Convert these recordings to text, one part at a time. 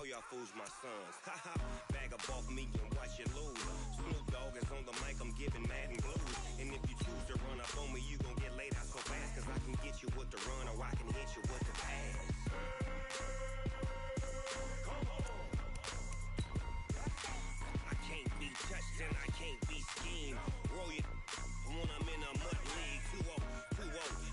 all y'all fools my sons. Haha, bag up off me and watch you lose. Snoop Dogg is on the mic, I'm giving Madden blues. And if you choose to run up on me, you gon' get laid out so fast. Cause I can get you with the run or I can hit you with the pass. I can't be touched and I can't be schemed. Roll you when I'm in a Madden-Leagues 2-0,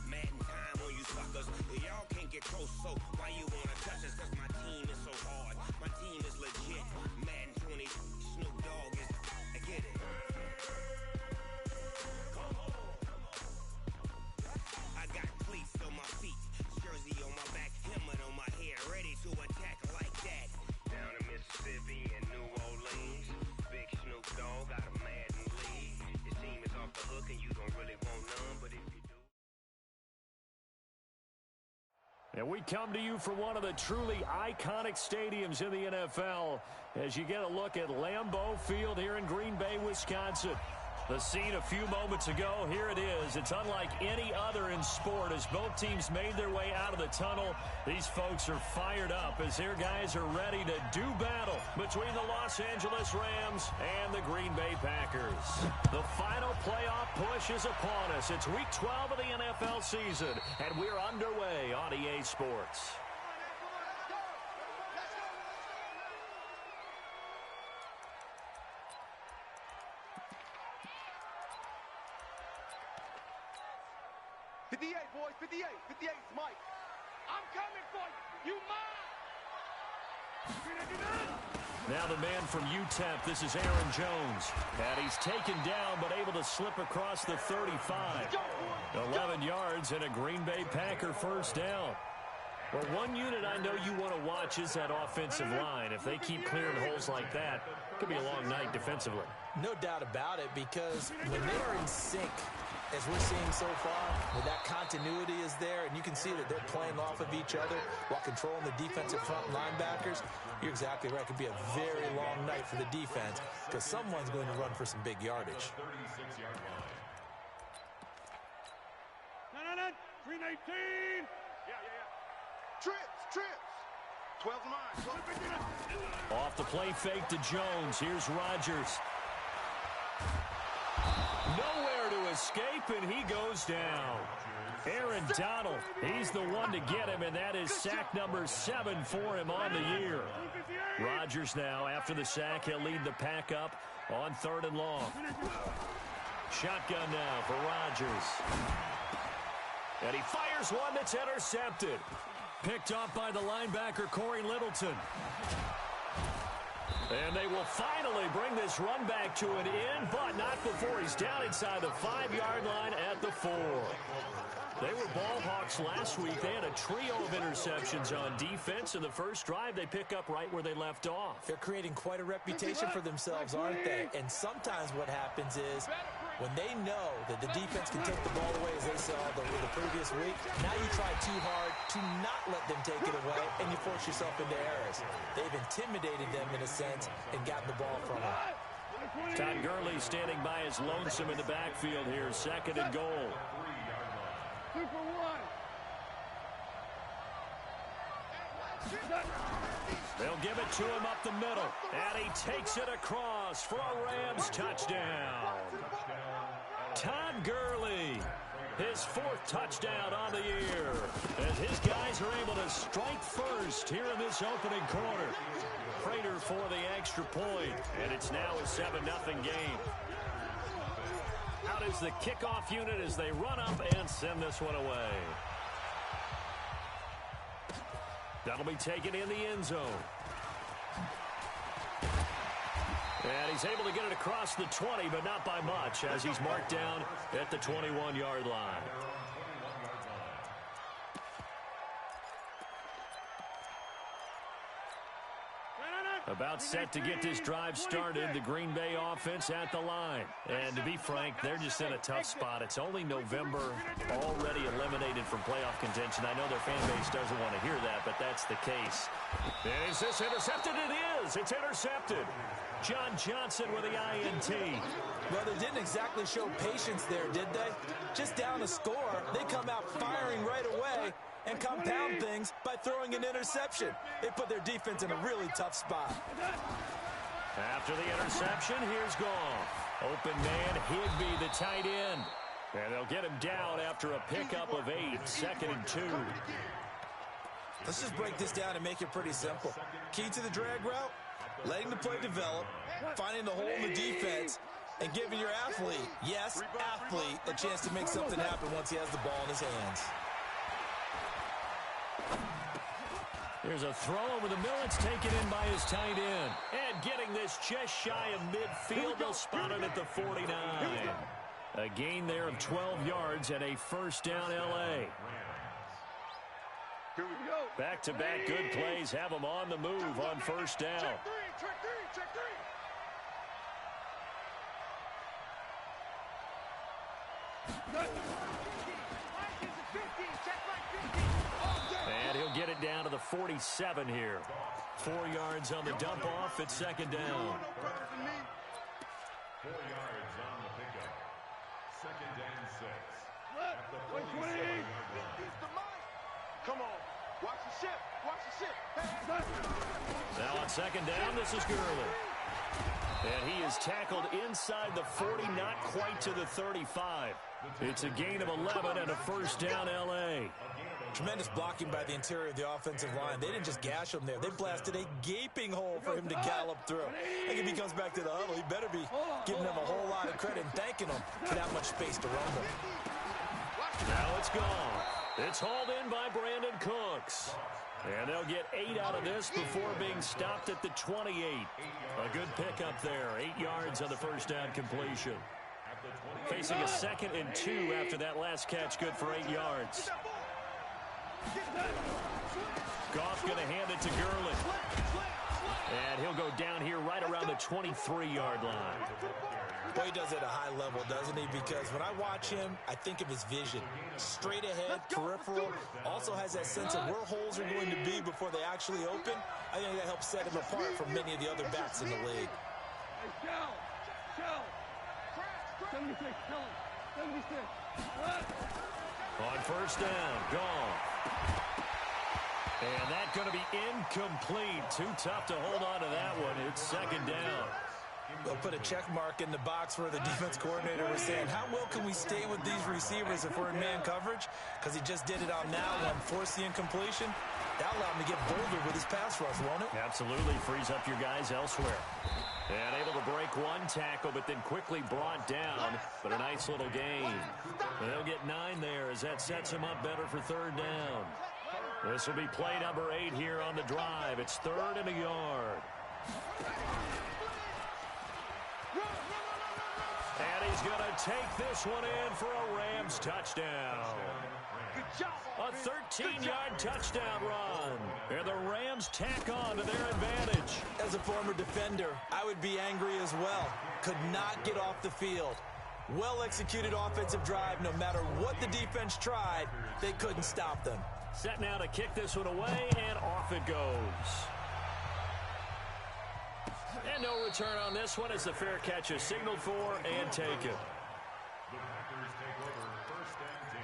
Madden time on you suckers. Y'all can't get close, so why you wanna touch us? Cause my team is so hard, my team is legit. Madden 20, Snoop Dogg is, I get it. I got cleats on my feet, jersey on my back, helmet on my head, ready to attack like that. Down in Mississippi and New Orleans, big Snoop Dogg got a Madden league. Your team is off the hook and you don't really want none, but if you do. And we come to you from one of the truly iconic stadiums in the NFL as you get a look at Lambeau Field here in Green Bay, Wisconsin. The scene a few moments ago, here it is. It's unlike any other in sport as both teams made their way out of the tunnel. These folks are fired up as their guys are ready to do battle between the Los Angeles Rams and the Green Bay Packers. The final playoff push is upon us. It's week 12 of the NFL season, and we're underway on EA Sports. Boys, 58, 58's Mike. I'm coming for you. You mine. Now the man from UTEP, this is Aaron Jones. And he's taken down but able to slip across the 35. 11 yards and a Green Bay Packer first down. Well, one unit I know you want to watch is that offensive line. If they keep clearing holes like that, it could be a long night defensively. No doubt about it, because when they are in sync, as we're seeing so far, where that continuity is there, and you can see that they're playing off of each other while controlling the defensive front linebackers, you're exactly right. It could be a very long night for the defense because someone's going to run for some big yardage. No. 319. Yeah. Trips. 12 line. Off the play fake to Jones. Here's Rodgers. Nowhere to escape, and he goes down. Aaron Donald, he's the one to get him, and that is sack number 7 for him on the year. Rodgers now, after the sack, he'll lead the pack up on 3rd and long. Shotgun now for Rodgers. And he fires one that's intercepted. Picked up by the linebacker, Corey Littleton. And they will finally bring this run back to an end, but not before he's down inside the 5-yard line at the 4. They were ball hawks last week. They had a trio of interceptions on defense. In the first drive, they pick up right where they left off. They're creating quite a reputation for themselves, aren't they? And sometimes what happens is when they know that the defense can take the ball away, as they saw the previous week, now you try too hard to not let them take it away, and you force yourself into errors. They've intimidated them in a sense and gotten the ball from them. Todd Gurley standing by as lonesome in the backfield here, 2nd and goal. 2 for 1. They'll give it to him up the middle, and he takes it across for a Rams touchdown. Todd Gurley, his 4th touchdown on the year, as his guys are able to strike first here in this opening quarter. Prater for the extra point, and it's now a 7-0 game. Out is the kickoff unit as they run up and send this one away. That'll be taken in the end zone. And he's able to get it across the 20, but not by much, as he's marked down at the 21-yard line. About set to get this drive started, the Green Bay offense at the line. And to be frank, they're just in a tough spot. It's only November, already eliminated from playoff contention. I know their fan base doesn't want to hear that, but that's the case. And is this intercepted? It is. It's intercepted. John Johnson with the INT. Well, they didn't exactly show patience there, did they? Just down a score, they come out firing right away and compound things by throwing an interception. They put their defense in a really tough spot. After the interception, here's Goff. Open man, Higbee, the tight end. And they'll get him down after a pickup of 8, 2nd and 2. Let's just break this down and make it pretty simple. Key to the drag route, letting the play develop, finding the hole in the defense, and giving your athlete, yes, athlete, a chance to make something happen once he has the ball in his hands. Here's a throw over the middle. It's taken in by his tight end. And getting this just shy of midfield. They'll spot it at the 49. A gain there of 12 yards and a first down L.A. Back-to-back good plays have them on the move on first down. Check three. And he'll get it down to the 47 here. 4 yards on the dump off at second down. 4 yards on the pickup. 2nd and 6. 128. Come on. Watch the ship. Now on second down, this is Gurley. And he is tackled inside the 40, not quite to the 35. It's a gain of 11 and a first down L.A. Tremendous blocking by the interior of the offensive line. They didn't just gash him there. They blasted a gaping hole for him to gallop through. And if he comes back to the huddle, he better be giving them a whole lot of credit and thanking them for that much space to rumble. Now it's gone. It's hauled in by Brandon Cooks. And they'll get 8 out of this before being stopped at the 28. A good pickup there. 8 yards on the first down completion. Facing a 2nd and 2 after that last catch, good for 8 yards. Goff going to hand it to Gurley. And he'll go down here right around the 23-yard line. Boy, he does it at a high level, doesn't he? Because when I watch him, I think of his vision. Straight ahead, peripheral, also has that sense of where holes are going to be before they actually open. I think that helps set him apart from many of the other backs in the league. On first down, Goff. And that's going to be incomplete. Too tough to hold on to that one. It's second down. They'll put a check mark in the box where the defense coordinator was saying, how well can we stay with these receivers if we're in man coverage? Because he just did it on that one, forced the incompletion. That allowed him to get bolder with his pass rush, won't it? Absolutely. Frees up your guys elsewhere. And able to break one tackle, but then quickly brought down. But a nice little gain. They'll get 9 there as that sets him up better for third down. This will be play number 8 here on the drive. It's 3rd and a yard. And he's going to take this one in for a Rams touchdown. A 13-yard touchdown run. And the Rams tack on to their advantage. As a former defender, I would be angry as well. Could not get off the field. Well-executed offensive drive. No matter what the defense tried, they couldn't stop them. Set now to kick this one away, and off it goes. And no return on this one as the fair catch is signaled for and taken. The Packers take over 1st and 10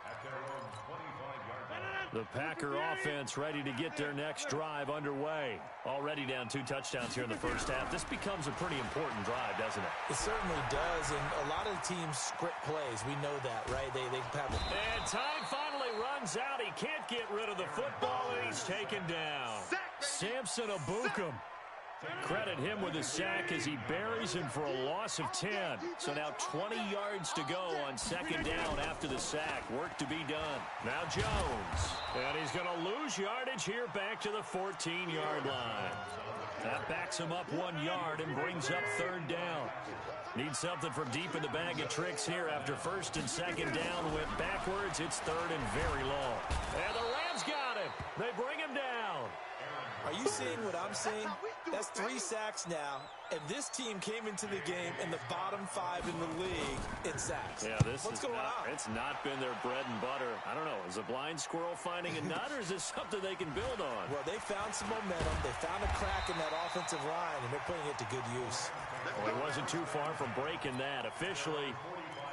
at their own 25-yard line. The Packer offense ready to get their next drive underway. Already down 2 touchdowns here in the first half. This becomes a pretty important drive, doesn't it? It certainly does, and a lot of the teams script plays. We know that, right? They have it. And time finally runs out. He can't get rid of the football, and he's taken down. Samson Abukum. Credit him with a sack as he buries him for a loss of 10. So now 20 yards to go on second down after the sack. Work to be done. Now Jones. And he's going to lose yardage here back to the 14-yard line. That backs him up 1 yard and brings up third down. Need something from deep in the bag of tricks here after first and second down went backwards. It's third and very long. And the Rams got him. They bring him down. Are you seeing what I'm seeing? That's 3 sacks now, and this team came into the game in the bottom 5 in the league in sacks. Yeah, What's going on? It's not been their bread and butter. I don't know. Is a blind squirrel finding a nut, or is this something they can build on? Well, they found some momentum. They found a crack in that offensive line, and they're putting it to good use. Well, he wasn't too far from breaking that. Officially,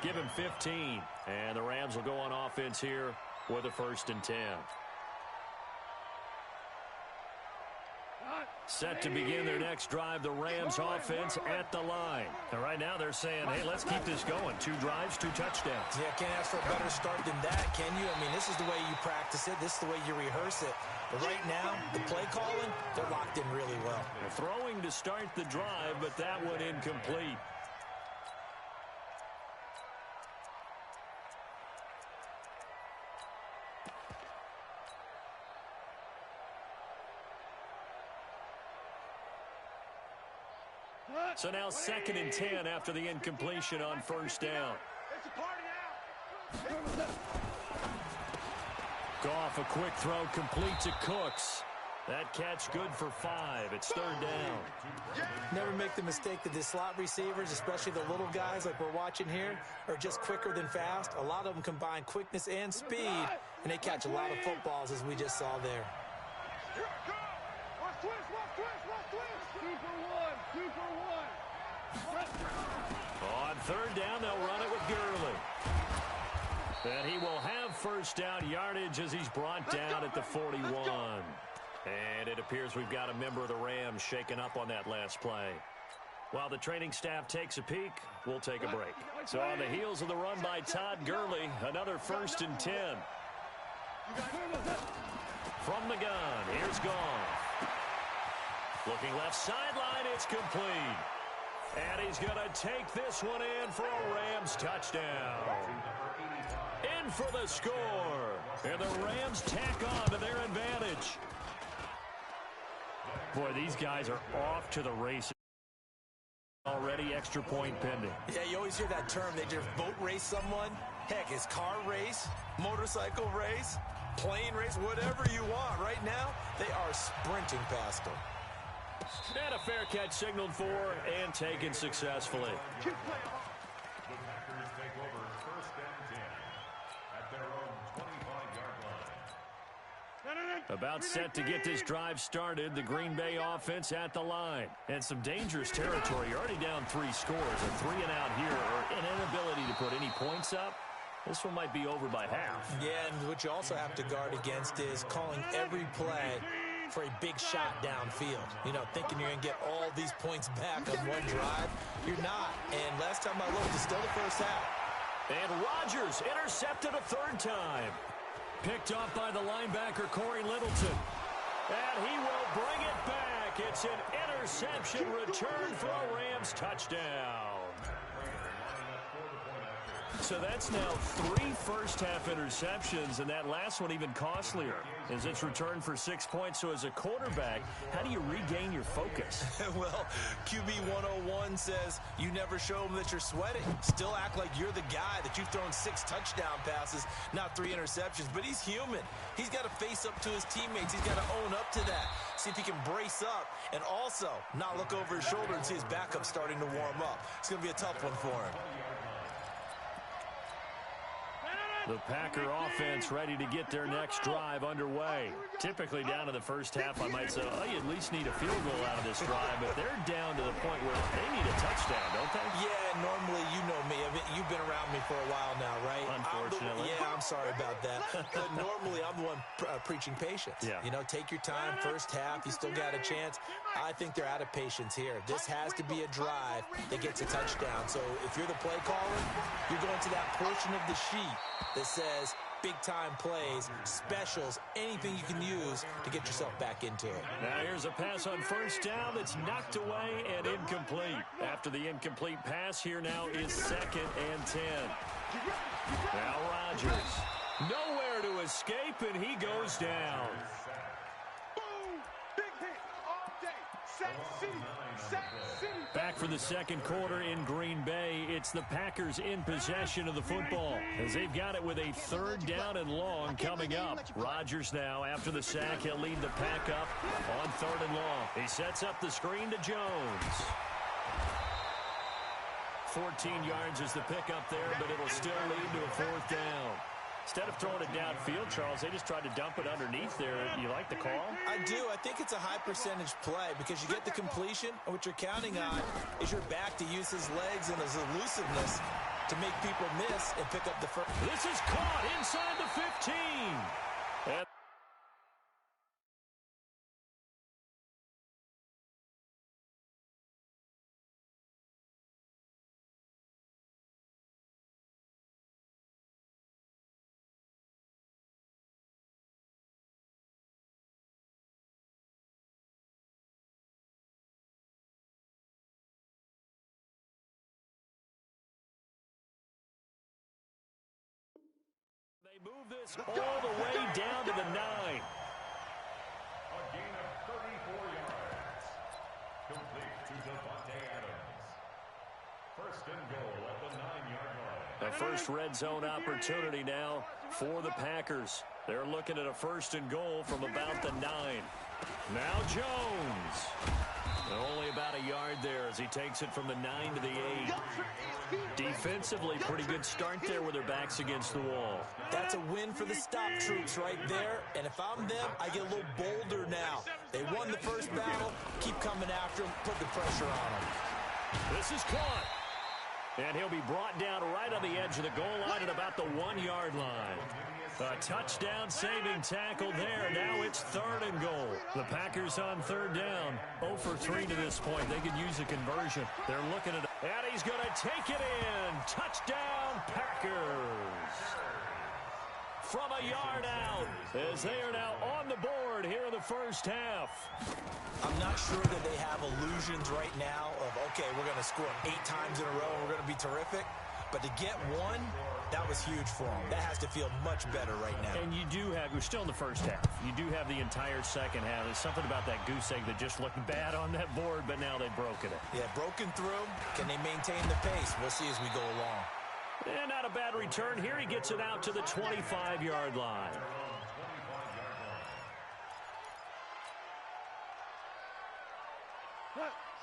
give him 15. And the Rams will go on offense here with a 1st and 10. Set to begin their next drive, the Rams offense at the line. And right now they're saying, hey, let's keep this going. 2 drives, 2 touchdowns. Yeah, can't ask for a better start than that, can you? I mean, this is the way you practice it. This is the way you rehearse it. But right now, the play calling, they're locked in really well. They're throwing to start the drive, but that one incomplete. So now 2nd and 10 after the incompletion on 1st down. Goff, a quick throw, complete to Cooks. That catch good for 5. It's 3rd down. Never make the mistake that the slot receivers, especially the little guys like we're watching here, are just quicker than fast. A lot of them combine quickness and speed, and they catch a lot of footballs, as we just saw there. On 3rd down, they'll run it with Gurley. And he will have 1st down yardage as he's brought down at the 41. And it appears we've got a member of the Rams shaken up on that last play. While the training staff takes a peek, we'll take a break. So on the heels of the run by Todd Gurley, another 1st and 10. From the gun, here's Goff. Looking left sideline, it's complete. And he's going to take this one in for a Rams touchdown. In for the score. And the Rams tack on to their advantage. Boy, these guys are off to the races. Already extra point pending. Yeah, you always hear that term. They just boat race someone. Heck, it's car race, motorcycle race, plane race, whatever you want. Right now, they are sprinting past them. And a fair catch signaled for and taken successfully. The Packers take over 1st and 10 at their own 25-yard line. About set to get this drive started, the Green Bay offense at the line. And some dangerous territory. You're already down 3 scores. A 3 and out here, or an inability to put any points up. This one might be over by half. Yeah, and what you also have to guard against is calling every play for a big shot downfield. You know, thinking you're going to get all these points back on one drive. You're not. And last time I looked, it's still the 1st half. And Rodgers intercepted a 3rd time. Picked off by the linebacker, Corey Littleton. And he will bring it back. It's an interception return for a Rams touchdown. So that's now 3 first-half interceptions, and that last one even costlier as it's returned for 6 points. So as a quarterback, how do you regain your focus? Well, QB 101 says you never show them that you're sweating. Still act like you're the guy, that you've thrown 6 touchdown passes, not 3 interceptions. But he's human. He's got to face up to his teammates. He's got to own up to that. See if he can brace up and also not look over his shoulder and see his backup starting to warm up. It's going to be a tough one for him. The Packer offense ready to get their next drive underway. Typically down to the 1st half, I might say, oh, you at least need a field goal out of this drive, but they're down to the point where they need a touchdown, don't they? Yeah, normally, you know me. I mean, you've been around me for a while now, right? Unfortunately. I'm sorry about that. But normally, I'm the one preaching patience. Yeah. You know, take your time, 1st half, you still got a chance. I think they're out of patience here. This has to be a drive that gets a touchdown. So if you're the play caller, you're going to that portion of the sheet that says big-time plays, specials, anything you can use to get yourself back into it. Now here's a pass on 1st down that's knocked away and incomplete. After the incomplete pass, here now is 2nd and 10. Now Rodgers. Nowhere to escape, and he goes down. Back for the second quarter in Green Bay. It's the Packers in possession of the football as they've got it with a third down and long coming up. Rodgers now, after the sack, he'll lead the pack up on third and long. He sets up the screen to Jones. 14 yards is the pickup there, but it'll still lead to a fourth down. Instead of throwing it downfield, Charles, they just tried to dump it underneath there. You like the call? I do. I think it's a high-percentage play because you get the completion, and what you're counting on is your back to use his legs and his elusiveness to make people miss and pick up the first. This is caught inside the 15. And they move this all the way down to the 9. A gain of 34 yards. Complete to Devontae Adams. First and goal at the 9-yard line. A first red zone opportunity now for the Packers. They're looking at a first and goal from about the 9. Now Jones. Only about a yard there as he takes it from the 9 to the 8. Defensively, pretty good start there with their backs against the wall. That's a win for the stop troops right there. And if I'm them, I get a little bolder now. They won the first battle. Keep coming after them. Put the pressure on them. This is caught. And he'll be brought down right on the edge of the goal line at about the 1-yard line. A touchdown-saving tackle there. Now it's third and goal. The Packers on third down. 0 for 3 to this point. They could use a conversion. They're looking at it. And he's going to take it in. Touchdown, Packers. From a yard out as they are now on the board here in the first half. I'm not sure that they have illusions right now of, okay, we're going to score 8 times in a row and we're going to be terrific. But to get one, that was huge for them. That has to feel much better right now. And you do have, we're still in the first half. You do have the entire second half. There's something about that goose egg that just looked bad on that board, but now they've broken it. Yeah, broken through. Can they maintain the pace? We'll see as we go along. And not a bad return here. He gets it out to the 25-yard line.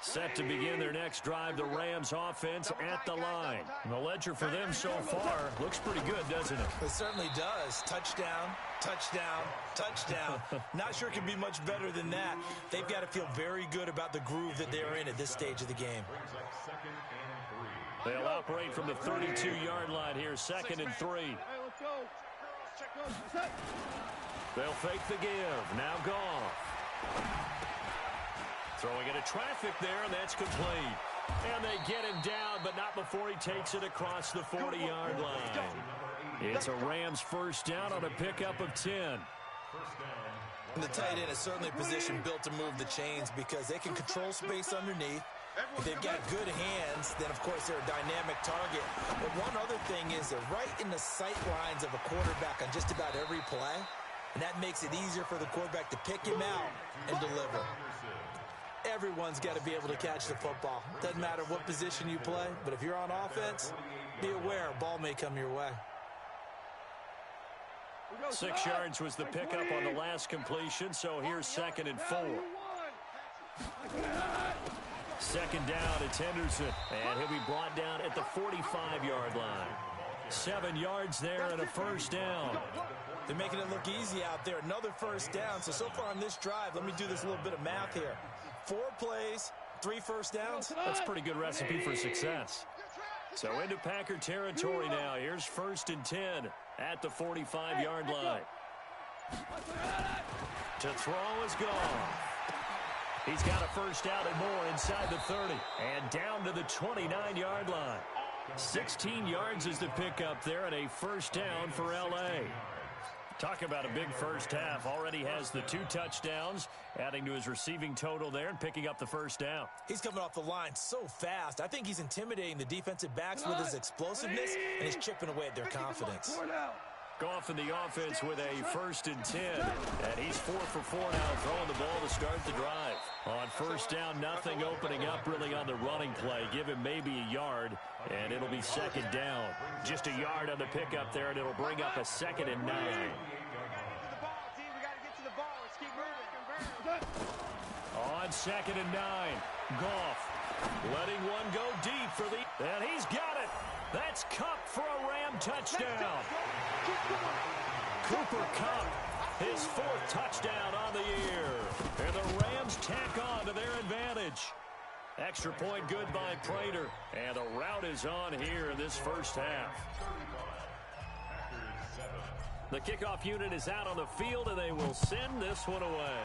Set to begin their next drive, the Rams offense at the line. And the ledger for them so far looks pretty good, doesn't it? It certainly does. Touchdown, touchdown, touchdown. Not sure it can be much better than that. They've got to feel very good about the groove that they're in at this stage of the game. They'll operate from the 32-yard line here, second and 3. They'll fake the give. Now Goff. Throwing into traffic there, and that's complete. And they get him down, but not before he takes it across the 40-yard line. It's a Rams first down on a pickup of 10. And the tight end is certainly a position built to move the chains because they can control space underneath. If they've got good hands, then, of course, they're a dynamic target. But one other thing is they're right in the sight lines of a quarterback on just about every play, and that makes it easier for the quarterback to pick him out and deliver. Everyone's got to be able to catch the football. Doesn't matter what position you play, but if you're on offense, be aware a ball may come your way. 6 yards was the pickup on the last completion, so here's second and 4. Second down, it's Henderson, and he'll be brought down at the 45-yard line. 7 yards there and a first down. They're making it look easy out there. Another first down. So far on this drive, let me do this little bit of math here. 4 plays, 3 first downs. That's a pretty good recipe for success. So into Packer territory now. Here's first and 10 at the 45-yard line. To throw is Goff. He's got a first down and more inside the 30. And down to the 29-yard line. 16 yards is the pickup there and a first down for L.A. Talk about a big first half. Already has the 2 touchdowns, adding to his receiving total there and picking up the first down. He's coming off the line so fast. I think he's intimidating the defensive backs with his explosiveness and he's chipping away at their confidence. Goff in the offense with a 1st and 10. And he's 4 for 4 now, throwing the ball to start the drive. On 1st down, nothing opening up really on the running play. Give him maybe a yard, and it'll be 2nd down. Just a yard on the pickup there, and it'll bring up a 2nd and 9. On 2nd and 9, Goff letting one go deep for the... And he's got it. That's Kupp for a Ram touchdown. Cooper Kupp, his 4th touchdown on the year. And the Rams tack on to their advantage. Extra point good by Prater. And the route is on here in this first half. The kickoff unit is out on the field, and they will send this one away.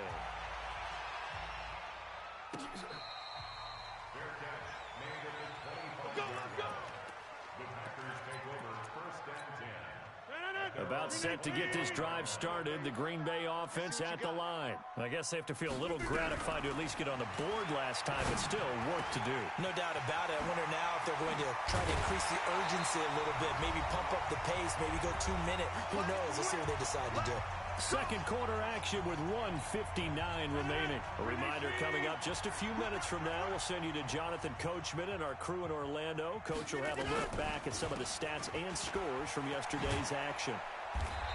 About set to get this drive started. The Green Bay offense at the line. I guess they have to feel a little gratified to at least get on the board last time, but still work to do. No doubt about it. I wonder now if they're going to try to increase the urgency a little bit, maybe pump up the pace, maybe go 2 minutes. Who knows? Let's see what they decide to do. Second quarter action with 1:59 remaining. A reminder coming up just a few minutes from now. We'll send you to Jonathan Coachman and our crew in Orlando. Coach will have a look back at some of the stats and scores from yesterday's action.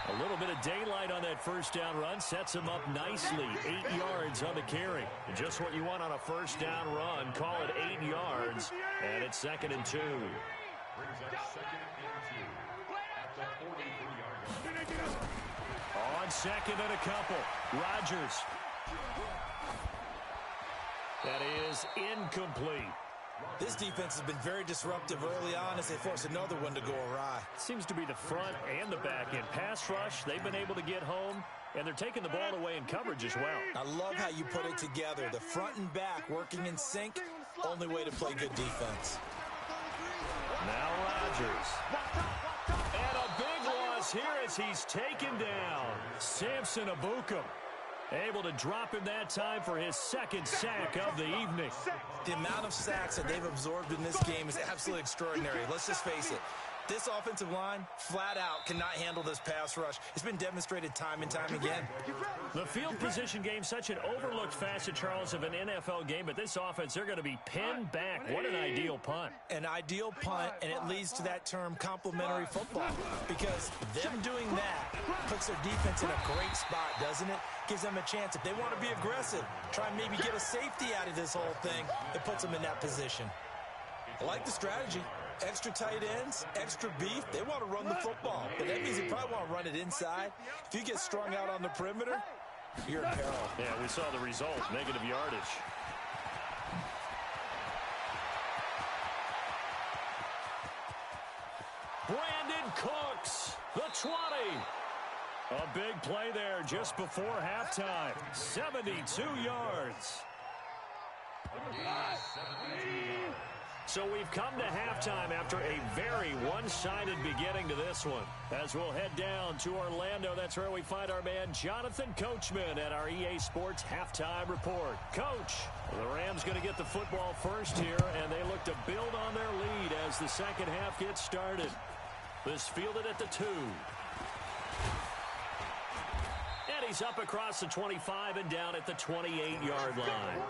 A little bit of daylight on that 1st down run sets him up nicely. 8 yards on the carry. Just what you want on a 1st down run. Call it 8 yards. And it's 2nd and 2. Brings up 2nd and 2 at the 43-yard line. On 2nd and a couple. Rodgers. That is incomplete. This defense has been very disruptive early on as they force another one to go awry. Seems to be the front and the back end. Pass rush, they've been able to get home, and they're taking the ball away in coverage as well. I love how you put it together. The front and back working in sync. Only way to play good defense. Now Rodgers. And a big loss here as he's taken down. Samson Ebukam. Able to drop him that time for his 2nd sack of the evening. The amount of sacks that they've absorbed in this game is absolutely extraordinary. Let's just face it. This offensive line, flat out, cannot handle this pass rush. It's been demonstrated time and time again. The field position game, such an overlooked facet, Charles, of an NFL game, but this offense, they're going to be pinned back. What an ideal punt. An ideal punt, and it leads to that term complementary football, because them doing that puts their defense in a great spot, doesn't it? Gives them a chance. If they want to be aggressive, try and maybe get a safety out of this whole thing, it puts them in that position. I like the strategy. Extra tight ends, extra beef. They want to run the football, but that means they probably want to run it inside. If you get strung out on the perimeter, you're in peril. Yeah, we saw the result, negative yardage. Brandon Cooks, the 20. A big play there just before halftime. 72 yards. So we've come to halftime after a very one-sided beginning to this one. As we'll head down to Orlando, that's where we find our man Jonathan Coachman at our EA Sports Halftime Report. Coach, the Rams going to get the football first here, and they look to build on their lead as the second half gets started. This fielded at the 2. And he's up across the 25 and down at the 28-yard line.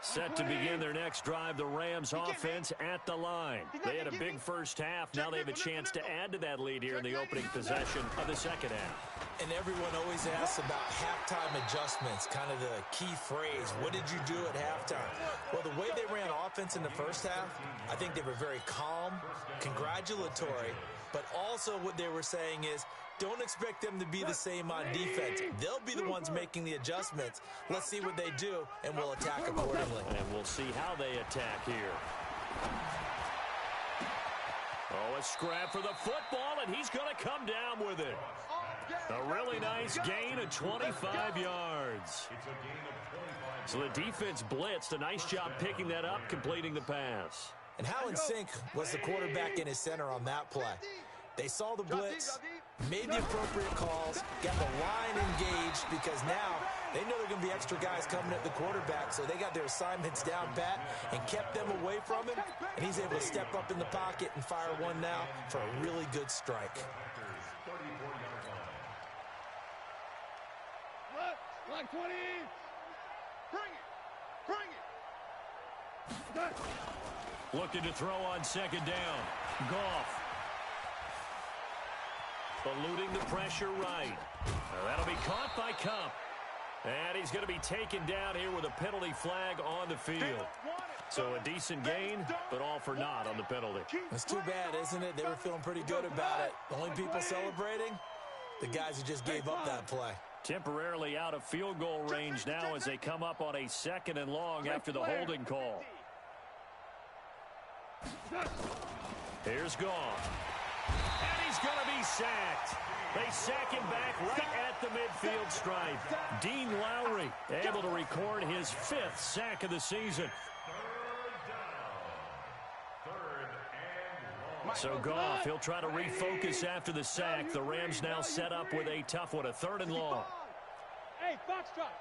Set to begin their next drive, the Rams offense at the line. They had a big first half. Now they have a chance to add to that lead here in the opening possession of the second half. And everyone always asks about halftime adjustments, kind of the key phrase. What did you do at halftime? Well, the way they ran offense in the first half, I think they were very calm, congratulatory, but also what they were saying is, don't expect them to be the same on defense. They'll be the ones making the adjustments. Let's see what they do, and we'll attack accordingly. And we'll see how they attack here. Oh, a scrap for the football, and he's going to come down with it. A really nice gain of 25 yards. So the defense blitzed. A nice job picking that up, completing the pass. And how in sync was the quarterback in his center on that play? They saw the blitz, made the appropriate calls, got the line engaged, because now They know there are going to be extra guys coming at the quarterback, so they got their assignments down pat and kept them away from him, and he's able to step up in the pocket and fire one now for a really good strike. Like 20. Bring it. Looking to throw on second down. Goff. Eluding the pressure right. That'll be caught by Kupp. And he's going to be taken down here with a penalty flag on the field. So a decent gain, but all for naught on the penalty. It's too bad, isn't it? They were feeling pretty good about it. The only people celebrating, the guys who just gave up that play. Temporarily out of field goal range now as they come up on a 2nd and long after the holding call. Here's Goff. And he's going to be sacked. They sack him back right at the midfield stripe. Dean Lowry able to record his 5th sack of the season. So Goff, he'll try to refocus after the sack. The Rams now set up with a tough one, a 3rd and long. Hey, box drop.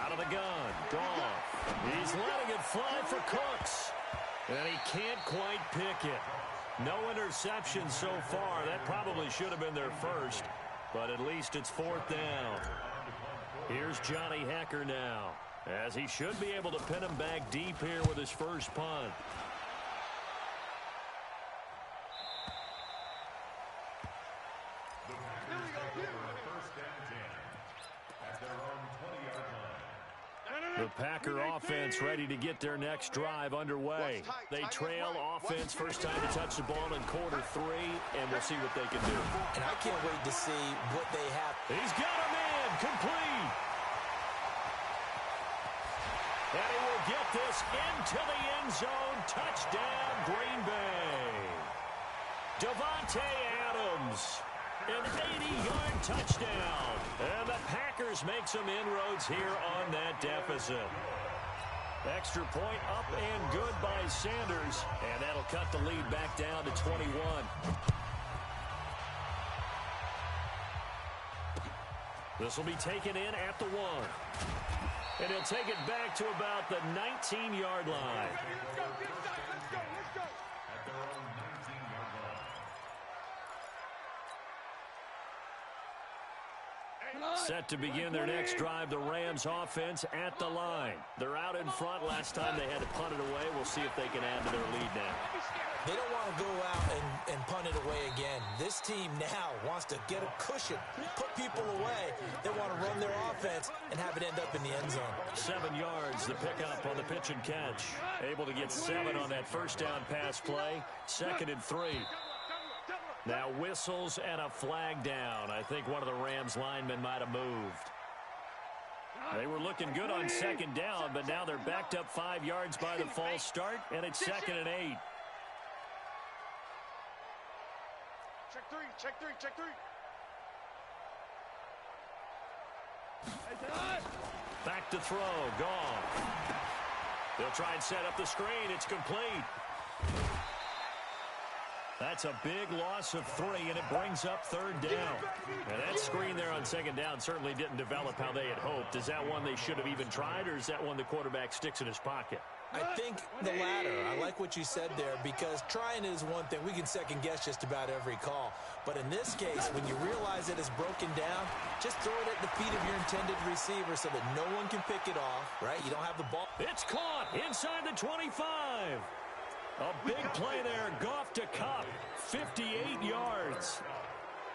Out of the gun, Goff. He's letting it fly for Cooks. And he can't quite pick it. No interception so far. That probably should have been their first, but at least it's 4th down. Here's Johnny Hekker now, as he should be able to pin him back deep here with his first punt. The Packer offense ready to get their next drive underway. They trail offense, first time to touch the ball in quarter 3, and we'll see what they can do. And I can't wait to see what they have. He's got him in, complete. And he will get this into the end zone. Touchdown, Green Bay. Davante Adams. An 80-yard touchdown. And the Packers make some inroads here on that deficit. Extra point up and good by Sanders. And that'll cut the lead back down to 21. This will be taken in at the 1. And he'll take it back to about the 19-yard line. Let's go. At their own 19-yard line. Set to begin their next drive, the Rams offense at the line. They're out in front. Last time they had to punt it away. We'll see if they can add to their lead now. They don't want to go out and punt it away again. This team now wants to get a cushion, put people away. They want to run their offense and have it end up in the end zone. 7 yards, the pickup on the pitch and catch. Able to get 7 on that first down pass play. 2nd and 3. Now whistles and a flag down. I think one of the Rams linemen might have moved. They were looking good on 2nd down, but now they're backed up 5 yards by the false start, and it's 2nd and 8. Check three. Back to throw, Goff. They'll try and set up the screen. It's complete. That's a big loss of 3, and it brings up 3rd down. And that screen there on 2nd down certainly didn't develop how they had hoped. Is that one they should have even tried, or is that one the quarterback sticks in his pocket? I think the latter. I like what you said there, because trying it is one thing. We can second-guess just about every call. But in this case, when you realize that it's broken down, just throw it at the feet of your intended receiver so that no one can pick it off, right? You don't have the ball. It's caught inside the 25. A big play there. Goff to Kupp. 58 yards.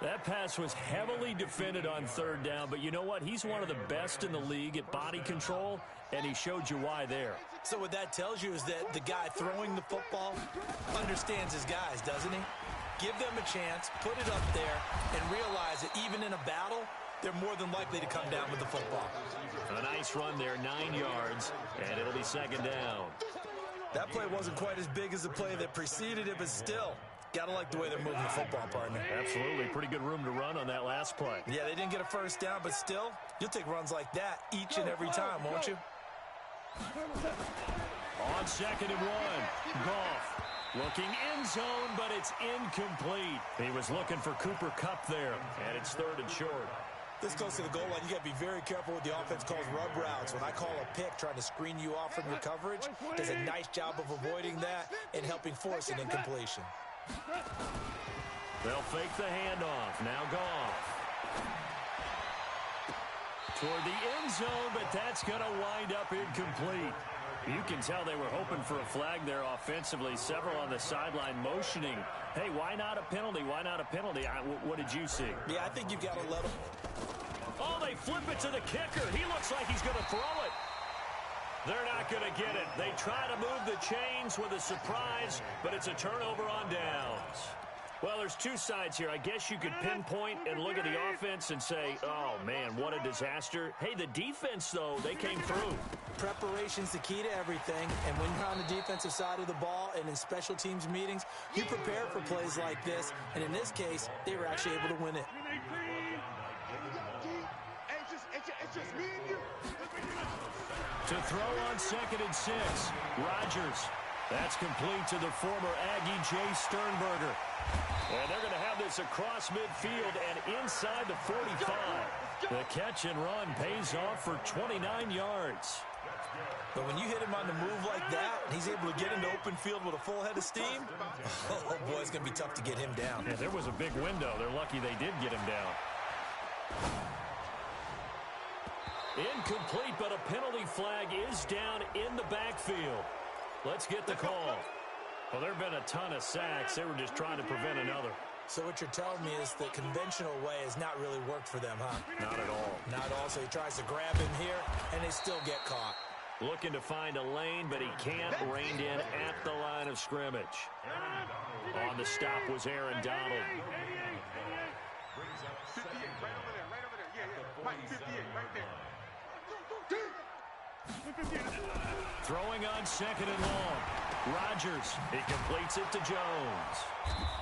That pass was heavily defended on 3rd down, but you know what? He's one of the best in the league at body control, and he showed you why there. So what that tells you is that the guy throwing the football understands his guys, doesn't he? Give them a chance, put it up there, and realize that even in a battle, they're more than likely to come down with the football. A nice run there, 9 yards, and it'll be 2nd down. That play wasn't quite as big as the play that preceded it, but still, gotta like the way they're moving the football, partner. Absolutely. Pretty good room to run on that last play. Yeah, they didn't get a first down, but still, you'll take runs like that each and every time, won't you? On 2nd and 1, Goff looking end zone, but it's incomplete. He was looking for Cooper Kupp there, and it's 3rd and short. This close to the goal line, you got to be very careful with the offense calls rub routes. When I call a pick trying to screen you off from your coverage, does a nice job of avoiding that and helping force an incompletion. They'll fake the handoff. Now Goff. Toward the end zone, but that's going to wind up incomplete. You can tell they were hoping for a flag there offensively. Several on the sideline motioning. Hey, why not a penalty? Why not a penalty? What did you see? Yeah, I think you've got to let them. Oh, they flip it to the kicker. He looks like he's going to throw it. They're not going to get it. They try to move the chains with a surprise, but it's a turnover on downs. Well, there's two sides here. I guess you could pinpoint and look at the offense and say, oh, man, what a disaster. Hey, the defense, though, they came through. Preparation's the key to everything, and when you're on the defensive side of the ball and in special teams meetings, you prepare for plays like this, and in this case, they were actually able to win it. To throw on 2nd and 6, Rodgers. That's complete to the former Aggie Jay Sternberger. And they're going to have this across midfield and inside the 45. The catch and run pays off for 29 yards. But when you hit him on the move like that, he's able to get into open field with a full head of steam, oh, boy, it's going to be tough to get him down. Yeah, there was a big window. They're lucky they did get him down. Incomplete, but a penalty flag is down in the backfield. Let's get the call. Well, there have been a ton of sacks. They were just trying to prevent another. So what you're telling me is the conventional way has not really worked for them, huh? Not at all. Not at all. So he tries to grab him here, and they still get caught. Looking to find a lane, but he can't. Reined in at the line of scrimmage. On the stop was Aaron Donald. 58, right over there, right over there. Yeah. Mike, 58, right there. Throwing on 2nd and long. Rodgers, he completes it to Jones.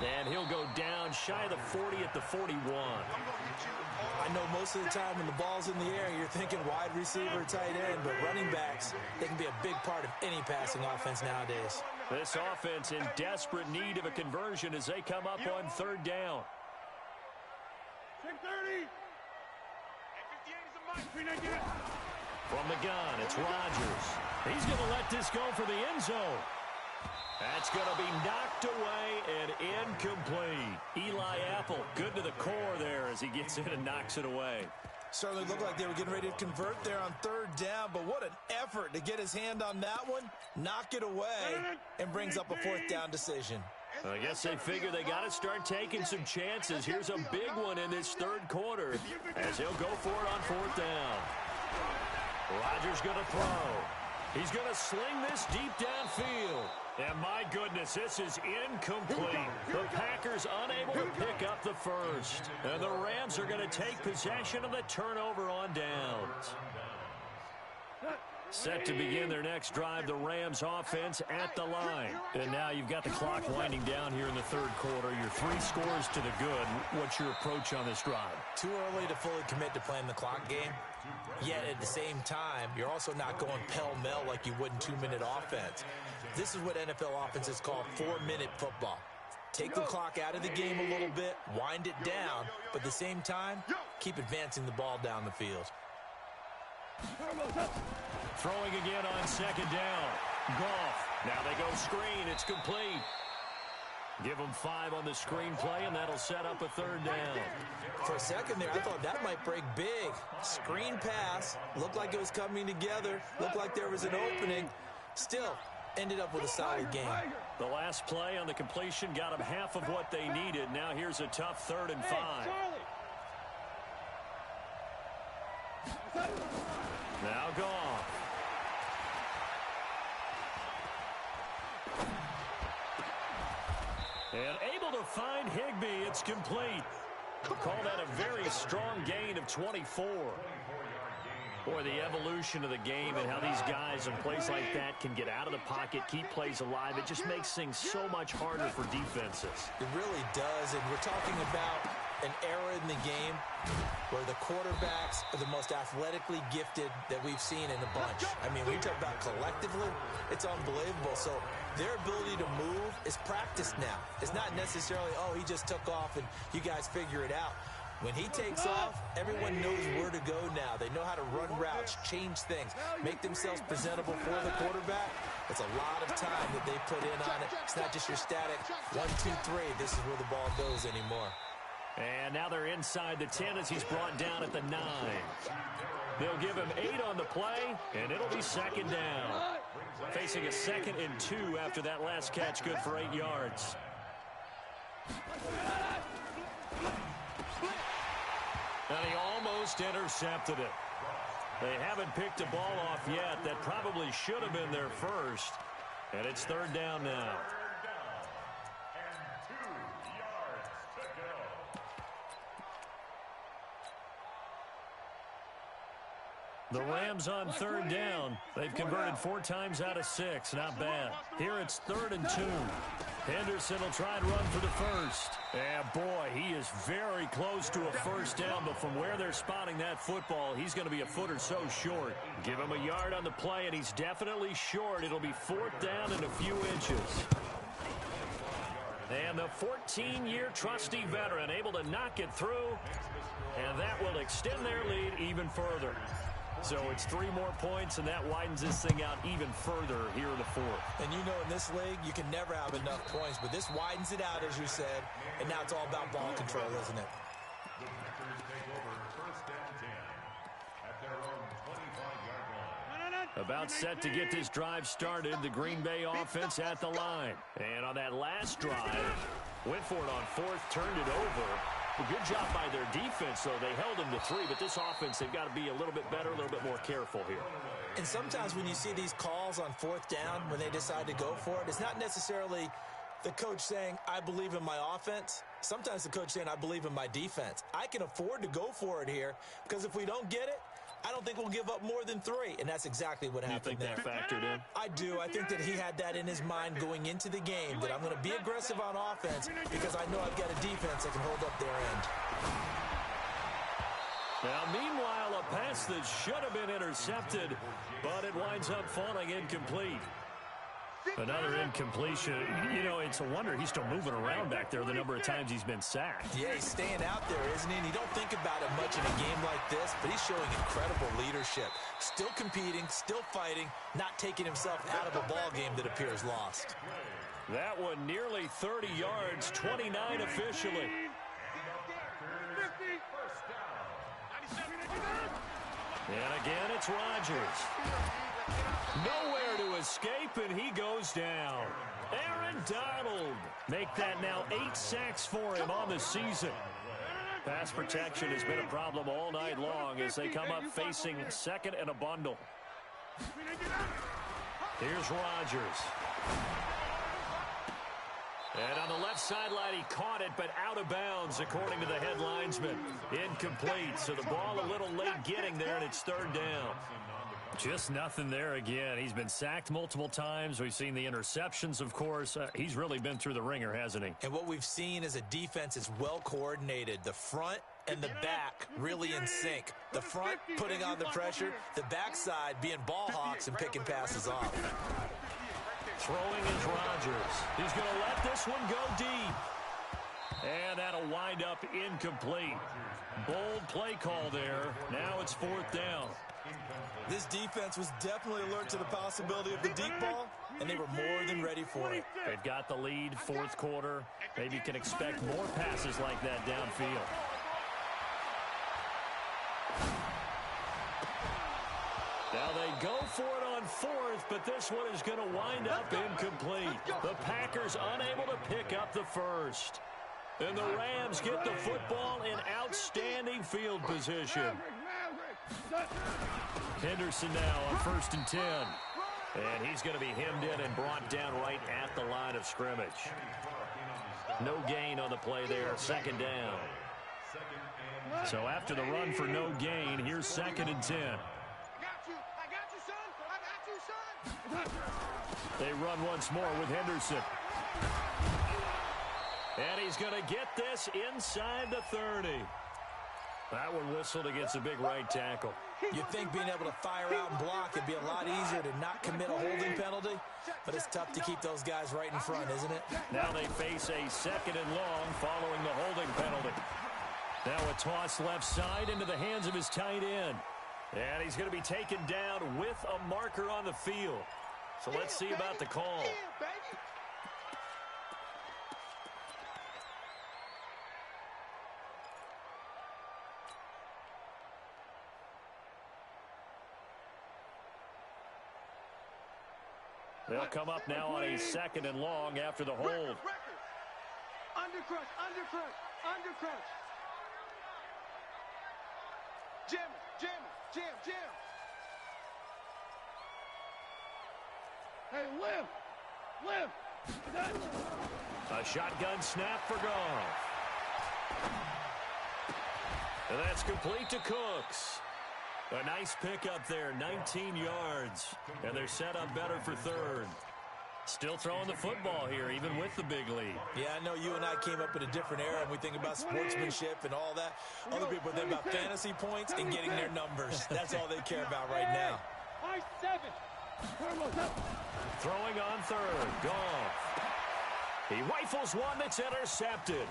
And he'll go down shy of the 40 at the 41. I know most of the time when the ball's in the air, you're thinking wide receiver, tight end, but running backs, they can be a big part of any passing offense nowadays. This offense in desperate need of a conversion as they come up on 3rd down. 630. 58 is a mic. From the gun, it's Rodgers. He's going to let this go for the end zone. That's going to be knocked away and incomplete. Eli Apple, good to the core there as he gets in and knocks it away. Certainly looked like they were getting ready to convert there on 3rd down, but what an effort to get his hand on that one, knock it away, and brings up a 4th down decision. I guess they figure they got to start taking some chances. Here's a big one in this 3rd quarter as he'll go for it on 4th down. Rodgers going to throw. He's going to sling this deep downfield. And my goodness, this is incomplete. The Packers unable to pick up the first. And the Rams are going to take possession of the turnover on downs. Set to begin their next drive, the Rams offense at the line. And now you've got the clock winding down here in the 3rd quarter. Your 3 scores to the good. What's your approach on this drive? Too early to fully commit to playing the clock game. Yet at the same time, you're also not going pell-mell like you would in 2-minute offense. This is what NFL offenses call 4-minute football. Take the clock out of the game a little bit, wind it down, but at the same time, keep advancing the ball down the field. Throwing again on 2nd down. Goff. Now they go screen. It's complete. Give them 5 on the screen play, and that'll set up a 3rd down. For a second there, I thought that might break big. Screen pass. Looked like it was coming together. Looked like there was an opening. Still, ended up with a solid game. The last play on the completion got them half of what they needed. Now here's a tough 3rd and 5. Now Goff. And able to find Higbee. It's complete. Call that a very strong gain of 24. Boy, the evolution of the game and how these guys in plays like that can get out of the pocket, keep plays alive, it just makes things so much harder for defenses. It really does, and we're talking about an era in the game where the quarterbacks are the most athletically gifted that we've seen in a bunch. I mean, when you talk about collectively, it's unbelievable. So their ability to move is practiced now. It's not necessarily, oh, he just took off and you guys figure it out. When he takes off, everyone knows where to go now. They know how to run routes, change things, make themselves presentable for the quarterback. It's a lot of time that they put in on it. It's not just your static 1, 2, 3. This is where the ball goes anymore. And now they're inside the 10 as he's brought down at the 9. They'll give him 8 on the play, and it'll be second down. Facing a 2nd and 2 after that last catch, good for 8 yards. And he almost intercepted it. They haven't picked a ball off yet. That probably should have been their first. And it's 3rd down now. The Rams on 3rd down. They've converted 4 times out of 6. Not bad. Here it's 3rd and 2. Henderson will try and run for the first. And boy, he is very close to a first down, but from where they're spotting that football, he's going to be a foot or so short. Give him a yard on the play, and he's definitely short. It'll be 4th down and a few inches. And the 14-year trusty veteran able to knock it through, and that will extend their lead even further. So it's 3 more points, and that widens this thing out even further here in the 4th. And you know in this league, you can never have enough points, but this widens it out, as you said, and now it's all about ball control, isn't it? The Packers take over 1st and 10 at their own 25-yard line. About set to get this drive started, the Green Bay offense at the line. And on that last drive, went for it on 4th, turned it over. A good job by their defense, though. They held them to 3, but this offense, they've got to be a little bit better, a little bit more careful here. And sometimes when you see these calls on 4th down, when they decide to go for it, it's not necessarily the coach saying, I believe in my offense. Sometimes the coach saying, I believe in my defense. I can afford to go for it here, because if we don't get it, I don't think we'll give up more than 3, and that's exactly what happened there. You think that factored in? I do. I think that he had that in his mind going into the game, that I'm going to be aggressive on offense because I know I've got a defense that can hold up their end. Now, meanwhile, a pass that should have been intercepted, but it winds up falling incomplete. Another incompletion. You know, it's a wonder he's still moving around back there the number of times he's been sacked. Yeah, he's staying out there, isn't he? And you don't think about it much in a game like this, but he's showing incredible leadership. Still competing, still fighting, not taking himself out of a ball game that appears lost. That one nearly 30 yards, 29 officially. And again, it's Rodgers. Nowhere to escape, and he goes down. Aaron Donald make that now 8 sacks for him on the season. Pass protection has been a problem all night long as they come up facing 2nd and a bundle. Here's Rodgers. And on the left sideline, he caught it, but out of bounds, according to the head linesman. Incomplete, so the ball a little late getting there, and it's 3rd down. Just nothing there again. He's been sacked multiple times. We've seen the interceptions, of course. He's really been through the ringer, hasn't he? And what we've seen is a defense is well coordinated. The front and the back really in sync. The front putting on the pressure, the backside being ball hawks and picking passes off. Throwing is Rodgers. He's going to let this one go deep. And that'll wind up incomplete. Bold play call there. Now it's 4th down. This defense was definitely alert to the possibility of the deep ball, and they were more than ready for it. They've got the lead, 4th quarter. Maybe you can expect more passes like that downfield. Now they go for it on 4th, but this one is going to wind up incomplete. The Packers unable to pick up the first. And the Rams get the football in outstanding field position. Henderson now on 1st and 10. And he's going to be hemmed in and brought down right at the line of scrimmage. No gain on the play there, 2nd down. So after the run for no gain, here's 2nd and 10. They run once more with Henderson. And he's going to get this inside the 30. That one whistled against a big right tackle. You'd think being able to fire out and block would be a lot easier to not commit a holding penalty, but it's tough to keep those guys right in front, isn't it? Now they face a 2nd and long following the holding penalty. Now a toss left side into the hands of his tight end. And he's going to be taken down with a marker on the field. So let's see about the call. They'll come up now on a 2nd and long after the hold. Undercrush, undercrush, undercrush. Jam, jam, jam, jam. Hey, lift. A shotgun snap for Goff. And that's complete to Cooks. A nice pickup there, 19 yards. And they're set up better for 3rd. Still throwing the football here, even with the big lead. Yeah, I know you and I came up in a different era, and we think about sportsmanship and all that. Other people think about fantasy points and getting their numbers. That's all they care about right now. Throwing on 3rd, Goff. He rifles one that's intercepted.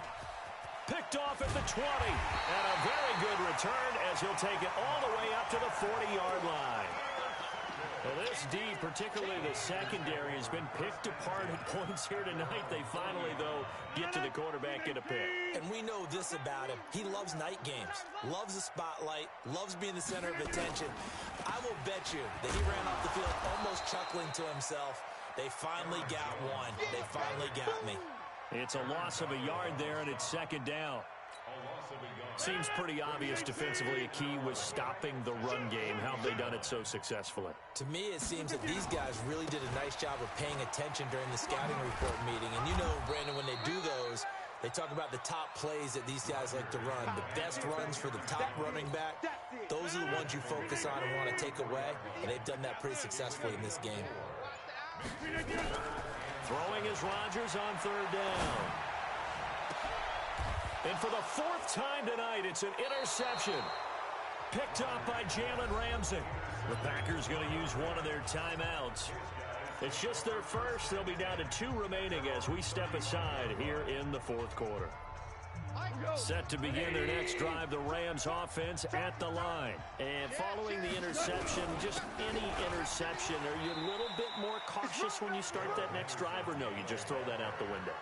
Picked off at the 20. And a very good return as he'll take it all the way up to the 40-yard line. Well, this D, particularly the secondary, has been picked apart at points here tonight. They finally, though, get to the quarterback, get a pick. And we know this about him. He loves night games, loves the spotlight, loves being the center of attention. I will bet you that he ran off the field almost chuckling to himself. They finally got one. They finally got me. It's a loss of a yard there, and it's 2nd down. Seems pretty obvious defensively a key was stopping the run game. How have they done it so successfully? To me, it seems that these guys really did a nice job of paying attention during the scouting report meeting. And you know, Brandon, when they do those, they talk about the top plays that these guys like to run. The best runs for the top running back. Those are the ones you focus on and want to take away. And they've done that pretty successfully in this game. Throwing is Rodgers on 3rd down. And for the 4th time tonight, it's an interception. Picked up by Jalen Ramsey. The Packers going to use one of their timeouts. It's just their first. They'll be down to 2 remaining as we step aside here in the 4th quarter. Set to begin their next drive, the Rams offense at the line. And following the interception, just any interception, are you a little bit more cautious when you start that next drive, or no, you just throw that out the window?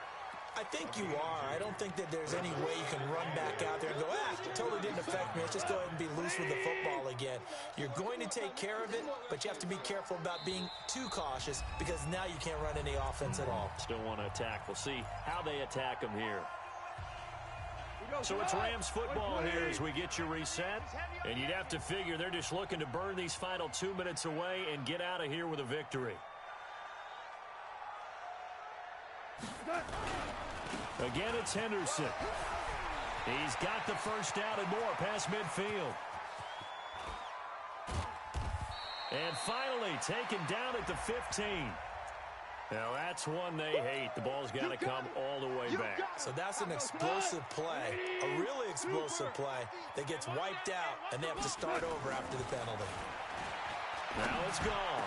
I think you are. I don't think that there's any way you can run back out there and go, it totally didn't affect me. Let's just go ahead and be loose with the football again. You're going to take care of it, but you have to be careful about being too cautious because now you can't run any offense at all. Still want to attack. We'll see how they attack them here. So it's Rams football here as we get you reset. And you'd have to figure they're just looking to burn these final 2 minutes away and get out of here with a victory. Again, it's Henderson. He's got the first down and more past midfield. And finally taken down at the 15. Now, that's one they hate. The ball's got to come all the way back. So that's an explosive play, a really explosive play that gets wiped out, and they have to start over after the penalty. Now it's gone.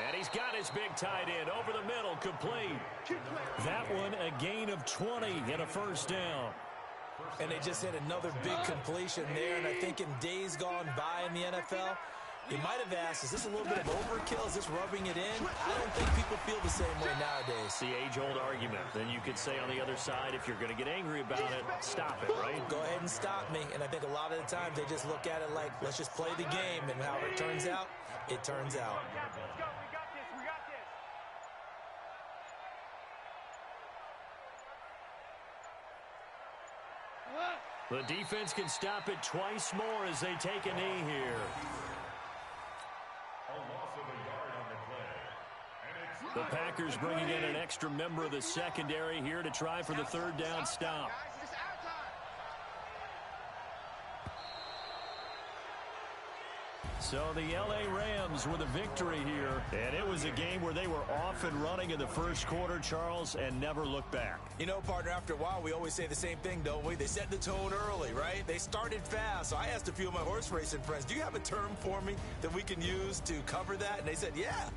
And he's got his big tight end over the middle, complete. That one a gain of 20 and a first down. And they just hit another big completion there, and I think in days gone by in the NFL, you might have asked, is this a little bit of overkill? Is this rubbing it in? I don't think people feel the same way nowadays. The age-old argument. Then you could say on the other side, if you're going to get angry about it, stop it, right? Go ahead and stop me. And I think a lot of the times they just look at it like, let's just play the game. And however it turns out, it turns out. The defense can stop it twice more as they take a knee here. The Packers bringing in an extra member of the secondary here to try for the third down stop. So the L.A. Rams with a victory here. And it was a game where they were off and running in the first quarter, Charles, and never looked back. You know, partner, after a while, we always say the same thing, don't we? They set the tone early, right? They started fast. So I asked a few of my horse racing friends, do you have a term for me that we can use to cover that? And they said, yeah.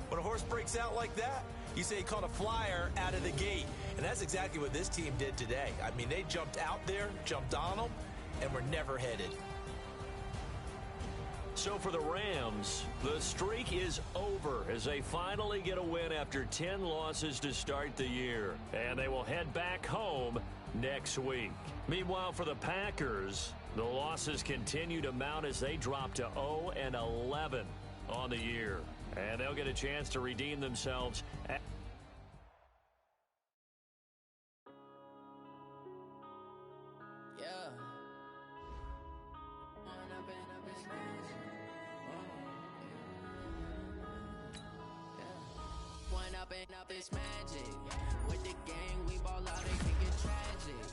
When a horse breaks out like that, you say he caught a flyer out of the gate. And that's exactly what this team did today. I mean, they jumped out there, jumped on them, and were never headed. So for the Rams, the streak is over as they finally get a win after 10 losses to start the year. And they will head back home next week. Meanwhile, for the Packers, the losses continue to mount as they drop to 0-11 on the year. And they'll get a chance to redeem themselves. Up is magic. With the gang, we ball out, they think it's tragic.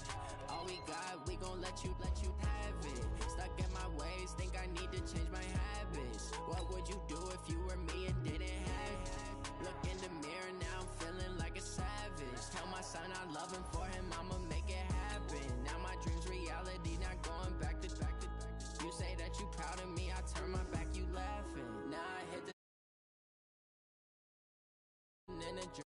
All we got, we gon' let you have it. Stuck in my ways, think I need to change my habits. What would you do if you were me and didn't have it? Look in the mirror, now I'm feeling like a savage. Tell my son I love him, for him I'ma make it happen. Now my dream's reality, not going back to. You say that you proud of me, I turn my back, you laughing. Now I hit the in a